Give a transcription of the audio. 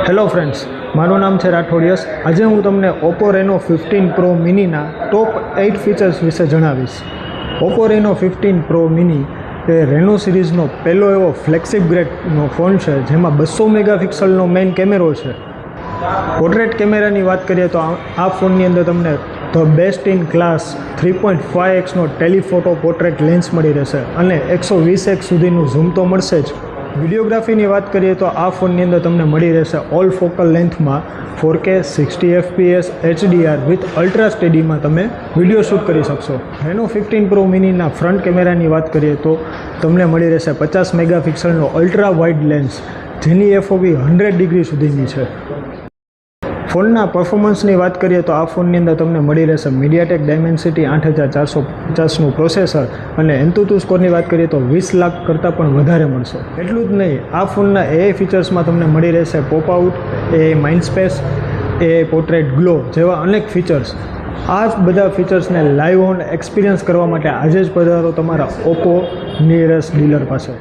Hello friends, મારું નામ છે રાઠોડ યશ. આજે હું તમને ઓપ્પો રેનો 15 પ્રો મિનીના ટોપ 8 ફીચર્સ વિશે જણાવીશ. ઓપ્પો રેનો 15 પ્રો મિની એ રેનો સિરીઝનો પહેલો એવો ફ્લેગશિપ ગ્રેડનો ફોન છે જેમાં 200 મેગાપિક્સલનો મેઇન કેમેરો છે. પોર્ટ્રેટ કેમેરાની વાત કરીએ તો આ ફોનની અંદર તમને the best in class 3.5x telephoto portrait lens મળી રહેશે અને 120x સુધીનું ઝૂમ તો મળશે જ. વિડીયોગ્રાફીની વાત કરીએ તો આ ફોનની અંદર તમને મળી રહેશે ઓલ ફોકલ લેન્થમાં 4K 60 FPS HDR with ultra સ્ટેડીમાં તમે વિડીયો શૂટ કરી શકશો. રેનો 15 પ્રો મિનીના ફ્રન્ટ કેમેરાની વાત કરીએ તો તમને મળી રહેશે 50 મેગાપિક્સલનો અલ્ટ્રા વાઇડ લેન્સ જેની FOV 100 ડિગ્રી સુધીની છે. ફોનના પરફોર્મન્સની વાત કરીએ તો આ ફોનની અંદર તમને મળી રહેશે મીડિયાટેક ડાયમેન્સિટી 8450નું પ્રોસેસર અને એન્તુતુ સ્કોરની વાત કરીએ તો 20 લાખ કરતાં પણ વધારે મળશે. એટલું જ નહીં, આ ફોનના AI ફીચર્સમાં તમને મળી રહેશે pop out, AI Mindspace, AI portrait glow જેવા અનેક ફીચર્સ. આ બધા ફીચર્સને લાઈવ ઓન એક્સપિરિયન્સ કરવા માટે આજે જ પધારો તમારા ઓપ્પો નિયરેસ્ટ ડીલર પાસે.